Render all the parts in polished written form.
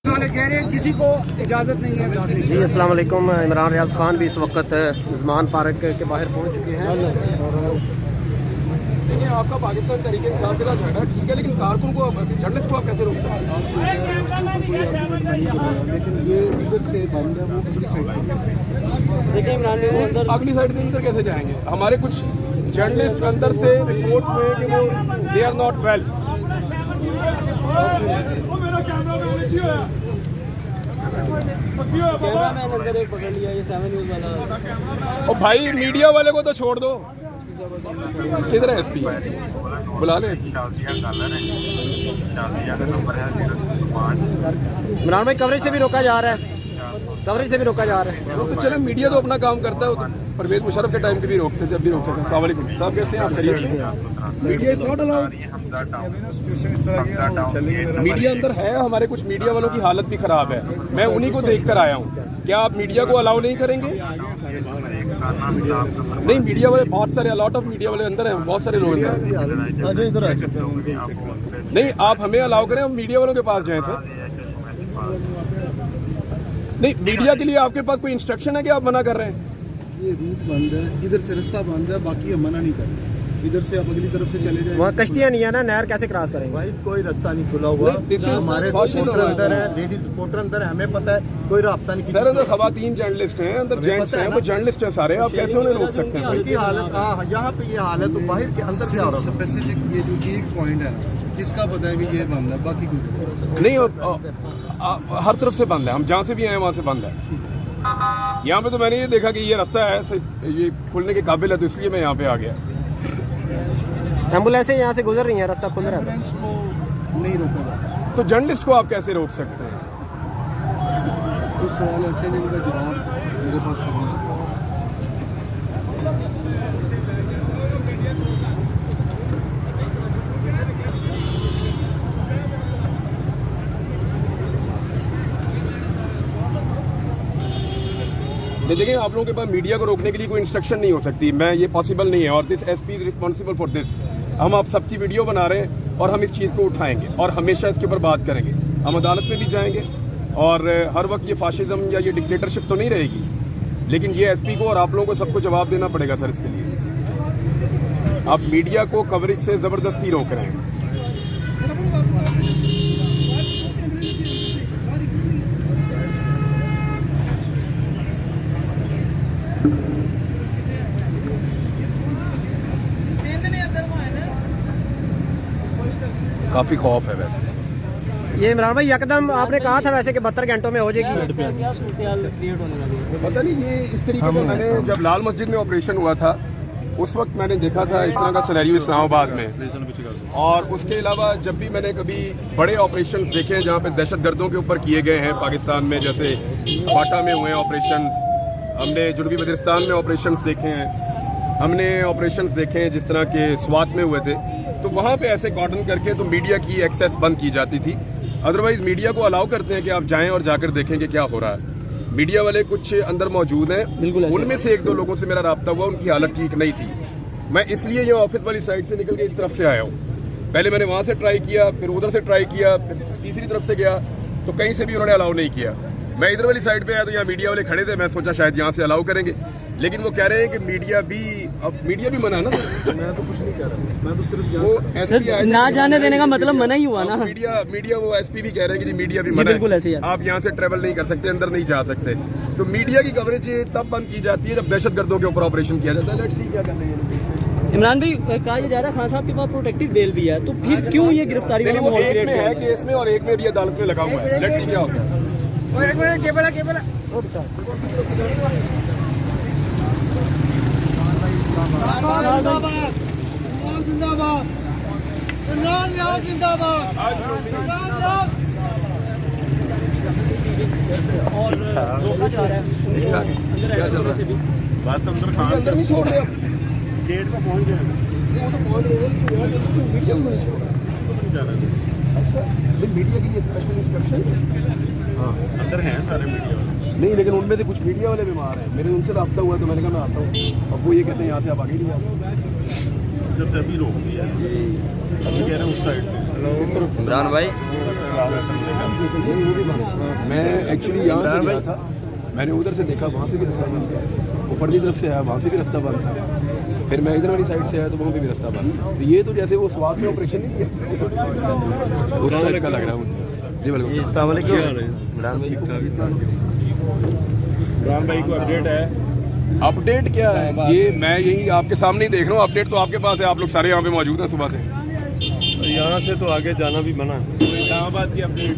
कह रहे हैं किसी को इजाज़त नहीं है दाखिले की। जी अस्सलाम वालेकुम। इमरान रियाज खान भी इस वक्त उस्मान पार्क के बाहर पहुंच चुके हैं। देखिए, आपका पाकिस्तान तरीके इंसाफ के साथ झगड़ा ठीक है, लेकिन कारकुन को जर्नलिस्ट को आप कैसे रोक सकते हैं? लेकिन ये इधर से बंद है, वो अगली साइड देखिए इमरान अगली साइड में अंदर कैसे जाएंगे? हमारे कुछ जर्नलिस्ट अंदर से रिपोर्ट हुए कि वो they are not well. Cameraman अंदर एक पकड़ लिया, ये 7 न्यूज़ वाला। और भाई मीडिया वाले को तो छोड़ दो। किधर है एसपी? बुला ले। इमरान भाई कवरेज से भी रोका जा रहा है, कवरेज से भी रोका जा रहा है। तो चलो, मीडिया तो अपना काम करता है। वो तो परवेज मुशर्रफ के टाइम पे भी रोकते थे, अब भी रोक सकते हैं। अस्सलाम वालेकुम साहब, कैसे हैं आप? Media is not allowed. Media अंदर है, हमारे कुछ मीडिया वालों की हालत भी खराब है। मैं उन्हीं को देख कर आया हूँ। क्या आप मीडिया को अलाउ नहीं करेंगे? नहीं, मीडिया वाले बहुत सारे, अलॉट ऑफ मीडिया वाले अंदर हैं, बहुत सारे लोग अंदर। नहीं, आप हमें अलाउ करें, हम मीडिया वालों के पास जाएं सर। नहीं, मीडिया के लिए आपके पास कोई इंस्ट्रक्शन है कि आप मना कर रहे हैं? ये रूट बंद है, इधर से रास्ता बंद है, बाकी हम मना नहीं कर रहे। इधर से आप अगली तरफ से चले जाए। वहाँ कश्तियाँ नहीं है ना, नहर कैसे क्रॉस करेंगे? भाई कोई रास्ता नहीं खुला हुआ। हमारे रिपोर्टर अंदर है, लेडीज रिपोर्टर अंदर है, हमें पता है कोई रास्ता नहीं। सर अंदर खवातीन जर्नलिस्ट हैं, अंदर जेंट्स हैं, वो जर्नलिस्ट हैं सारे। आप कैसे उन्हें रोक सकते हैं? उनकी हालत यहाँ पे ये हाल है, तो बाहर के अंदर क्या हो रहा है? स्पेसिफिक ये जो एक पॉइंट है, इसका पता है कि ये बंद है, बाकी कुछ नहीं, हर तरफ से बंद है। हम जहाँ से भी आए वहाँ से बंद है। यहाँ पे तो मैंने ये देखा कि ये रास्ता है, ये खुलने के काबिल है, तो इसलिए मैं यहाँ पे आ गया। एम्बुलेंसें यहाँ से गुजर रही हैं, रास्ता खुल रहा है। एम्बुलेंस को नहीं रोका जाता। तो जर्नलिस्ट को आप कैसे रोक सकते हैं? कुछ सवाल ऐसे हैं जिनका जवाब मेरे पास नहीं है। देखिए, आप लोगों के पास मीडिया को रोकने के लिए कोई इंस्ट्रक्शन नहीं हो सकती। मैं ये पॉसिबल नहीं है, और this SP is responsible for this. हम आप सबकी वीडियो बना रहे हैं और हम इस चीज़ को उठाएंगे और हमेशा इसके ऊपर बात करेंगे। हम अदालत में भी जाएंगे, और हर वक्त ये फाशिज्म या ये डिक्टेटरशिप तो नहीं रहेगी, लेकिन ये एसपी को और आप लोगों को सबको जवाब देना पड़ेगा सर इसके लिए। आप मीडिया को कवरेज से ज़बरदस्ती रोक रहे हैं। काफी खौफ है वैसे। ये इमरान भाई यकदम आपने कहा था वैसे कि 72 घंटों में हो जाएगी। पता नहीं, ये इस तरीके का मैंने जब लाल मस्जिद में ऑपरेशन हुआ था उस वक्त मैंने देखा था इस तरह का सिनेरियो इस्लामाबाद में। और उसके अलावा जब भी मैंने कभी बड़े ऑपरेशंस देखे हैं जहाँ पे दहशतगर्दों के ऊपर किए गए हैं पाकिस्तान में, जैसे क्वाटा में हुए हैं ऑपरेशंस, हमने जुनूबी वज़ीरिस्तान में ऑपरेशंस देखे हैं, हमने ऑपरेशंस देखे हैं जिस तरह के स्वात में हुए थे, तो वहाँ पे ऐसे कॉर्डन करके तो मीडिया की एक्सेस बंद की जाती थी। अदरवाइज मीडिया को अलाउ करते हैं कि आप जाएं और जाकर देखें कि क्या हो रहा है। मीडिया वाले कुछ अंदर मौजूद हैं, बिल्कुल, उनमें से 1-2 लोगों से मेरा राब्ता हुआ, उनकी हालत ठीक नहीं थी। मैं इसलिए ये ऑफिस वाली साइड से निकल के इस तरफ से आया हूँ। पहले मैंने वहाँ से ट्राई किया, फिर उधर से ट्राई किया, फिर तीसरी तरफ से गया, तो कहीं से भी उन्होंने अलाउ नहीं किया। मैं इधर वाली साइड पे आया तो यहाँ मीडिया वाले खड़े थे, मैं सोचा शायद यहाँ से अलाउ करेंगे, लेकिन वो कह रहे हैं कि मीडिया भी मना है ना। मैं तो कुछ नहीं कह रहा, मैं तो सिर्फ वो ऐसे ना जाने देने का मतलब मना ही हुआ ना। मीडिया वो एसपी भी कह रहे हैं कि मीडिया भी मना है, बिल्कुल ऐसे ही है। आप यहाँ से ट्रेवल नहीं कर सकते, अंदर नहीं जा सकते। तो मीडिया की कवरेज तब बंद की जाती है जब दहशतगर्दों के ऊपर ऑपरेशन किया जाता है। लेट्स सी क्या कर रहे हैं। इमरान भाई कहा जा रहा है खान साहब के पास प्रोटेक्टिव बेल भी है, तो फिर क्यों ये गिरफ्तारी वाला माहौल क्रिएट है केस में, और एक में भी अदालत में लगा हुआ है। लेट्स सी क्या होता है। एक मिनट, केबल है। और रोका जा रहा है क्या चल रहा है? बस अंदर नहीं छोड़ रहे, गेट पे पहुंच गए। वो तो पहुंच रहे हैं, मीडिया में नहीं छोड़ रहा। किसी को नहीं जाना। अच्छा, मीडिया के लिए स्पेशल इंस्ट्रक्शन? हाँ, अंदर हैं सारे मीडिया वाले। नहीं, लेकिन उनमें से कुछ मीडिया वाले बीमार हैं। मेरे उनसे रब्ता हुआ तो मैंने कहा मैं आता हूँ, अब वो ये कहते हैं यहाँ से आप आगे नहीं जाओ। जब से अभी रोक दिया है, अभी कह रहे हैं उस साइड से। इमरान भाई मैं एक्चुअली यहाँ से गया था, मैंने उधर से देखा, वहाँ से भी रास्ता बंद था, ऊपर की तरफ से आया, वहाँ से भी रास्ता बंद था, फिर मैं इधर वाली साइड से आया तो वहाँ पे भी रास्ता बंद था। तो ये तो जैसे वो स्वाद में ऑपरेशन नहीं किया उस टाइप का लग रहा है मुझे। जी बिल्कुल। इमरान भाई को अपडेट है। अपडेट क्या है, ये मैं यही आपके सामने ही देख रहा हूँ। अपडेट तो आपके पास है, आप लोग सारे यहाँ पे मौजूद हैं सुबह से। यहाँ से तो आगे जाना भी मना है। इस्लामाबाद की अपडेट,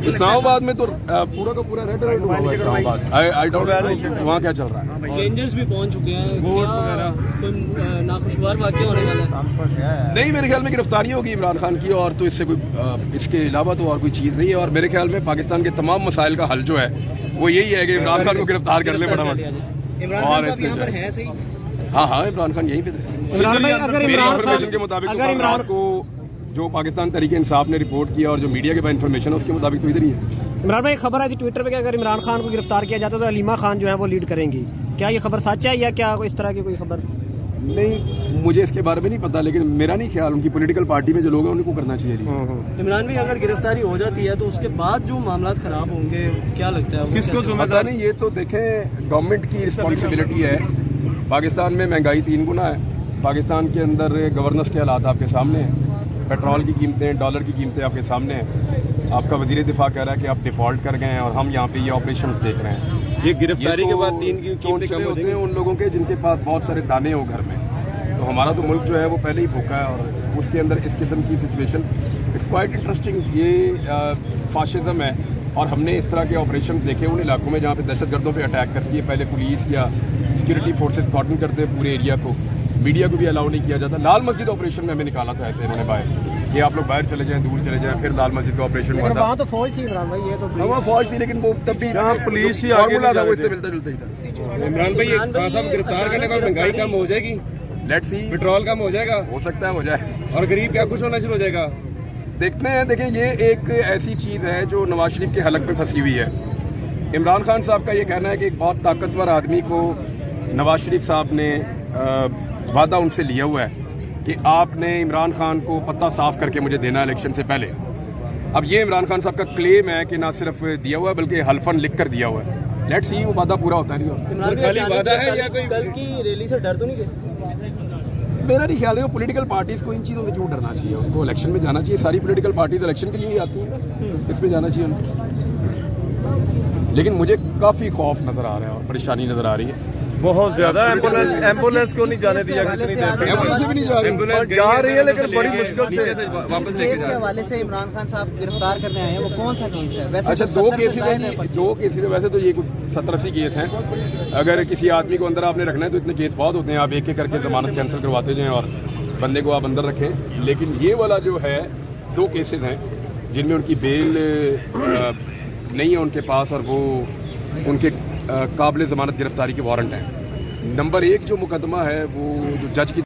इस्लामाबाद में तो पूरा का पूरा रेड अलर्ट हुआ है इस्लामाबाद। आई डोंट नो वहाँ क्या चल रहा है। रेंजर्स भी पहुंच चुके हैं, कोई नाखुशगवार वाकया होने वाला है? नहीं, मेरे ख्याल में गिरफ्तारी होगी इमरान खान की, और तो इससे कोई इसके अलावा तो और कोई चीज़ नहीं है। और मेरे ख्याल में पाकिस्तान के तमाम मसाइल का हल जो है वो यही है कि इमरान खान को गिरफ्तार कर ले फटाफट। इमरान खान साहब यहाँ पर हैं सही? हाँ, इमरान खान यहीं पे थे। इमरान भाई, अगर इमरान इन्फॉर्मेशन के मुताबिक तो इमरान को जो पाकिस्तान तहरीक इंसाफ ने रिपोर्ट किया और जो मीडिया के पास इन्फॉर्मेशन है उसके मुताबिक तो इधर ही है। इमरान भाई, खबर है जी ट्विटर पे कि अगर इमरान खान को गिरफ्तार किया जाता तो अलीमा खान जो है वो लीड करेंगी, क्या ये खबर सच है या क्या इस तरह की कोई खबर? नहीं, मुझे इसके बारे में नहीं पता, लेकिन मेरा नहीं ख्याल उनकी पॉलिटिकल पार्टी में जो लोग हैं उनको करना चाहिए। इमरान भाई, अगर गिरफ्तारी हो जाती है तो उसके बाद जो मामला खराब होंगे, क्या लगता है किसको पता नहीं। ये तो देखें, गवर्नमेंट की रिस्पॉन्सिबिलिटी है। पाकिस्तान में महंगाई 3 गुना है, पाकिस्तान के अंदर गवर्नेंस के हालात आपके सामने हैं, पेट्रोल की कीमतें, डॉलर की कीमतें आपके सामने हैं। आपका वजीर दिफा कह रहा है कि आप डिफॉल्ट कर गए हैं और हम यहाँ पे ये ऑपरेशंस देख रहे हैं। ये गिरफ्तारी के बाद 3 की कीमतें कम होते हैं उन लोगों के जिनके पास बहुत सारे दाने हो घर में। तो हमारा तो मुल्क जो है वो पहले ही भूखा है, और उसके अंदर इस किस्म की सिचुएशन, इट्स क्वाइट इंटरेस्टिंग। ये फाशिज्म है, और हमने इस तरह के ऑपरेशन देखे उन इलाकों में जहाँ पे दहशतगर्दों पे अटैक करती है पहले पुलिस या सिक्योरिटी फोर्सेस कॉर्डन करते हैं पूरे एरिया को, मीडिया को भी अलाउ नहीं किया जाता। लाल मस्जिद ऑपरेशन में हमें निकाला था ऐसे इन्होंने बाहर कि आप लोग बाहर चले जाएं, दूर चले जाएं, फिर लाल मस्जिद का ऑपरेशन हुआ था। वहाँ तो फौज थी इमरान भाई, ये तो वहाँ फौज थी, लेकिन वो तब भी पुलिस ही फॉर्मूला था, वो इससे मिलता जुलता ही था। इमरान भाई, खान साहब गिरफ्तार करने का महंगाई कम हो जाएगी, लेट्स सी, पेट्रोल कम हो जाएगा, हो सकता है हो जाए, और गरीब क्या खुश होना शुरू हो जाएगा। देखते हैं। देखिए, ये एक ऐसी चीज़ है जो नवाज शरीफ के हलक में फंसी हुई है। इमरान खान साहब का ये कहना है कि एक बहुत ताकतवर आदमी को नवाज शरीफ साहब ने वादा उनसे लिया हुआ है कि आपने इमरान खान को पत्ता साफ करके मुझे देना इलेक्शन से पहले। अब ये इमरान खान साहब का क्लेम है कि ना सिर्फ दिया हुआ है बल्कि हल्फन लिख कर दिया हुआ है। लेट्स सी वो वादा पूरा होता है नहीं होता। खाली वादा है या कोई कल की रैली से डर तो नहीं गए? मेरा नहीं ख्याल है, पॉलिटिकल पार्टीज को इन चीज़ों से क्यों डरना चाहिए, उनको इलेक्शन में जाना चाहिए। सारी पॉलिटिकल पार्टीज इलेक्शन के लिए ही आती हैं, इसमें जाना चाहिए उनको। लेकिन मुझे काफ़ी खौफ नज़र आ रहा है और परेशानी नज़र आ रही है बहुत ज्यादा। एम्बुलेंस क्यों नहीं जाने दिया? एम्बुलेंस से भी नहीं जा रही, एम्बुलेंस जा रही है लेकिन बड़ी मुश्किल से वापस लेके जा रहे हैं। हवाले से इमरान खान साहब गिरफ्तार करने आए हैं, वो कौन सा केस है? वैसे अच्छा, तो 2 70 केस से ज्यादा है। 2 केस वैसे तो ये 70-80 केस हैं। अगर किसी आदमी को अंदर आपने रखना है तो इतने केस बहुत होते हैं, आप एक एक करके जमानत कैंसिल करवाते जाएं और बंदे को आप अंदर रखें। लेकिन ये वाला जो है 2 केसेस हैं जिनमें उनकी बेल नहीं है उनके पास, और वो उनके काबिल ज़मानत गिरफ्तारी के वारंट हैं। नंबर 1 जो मुकदमा है वो जो जज की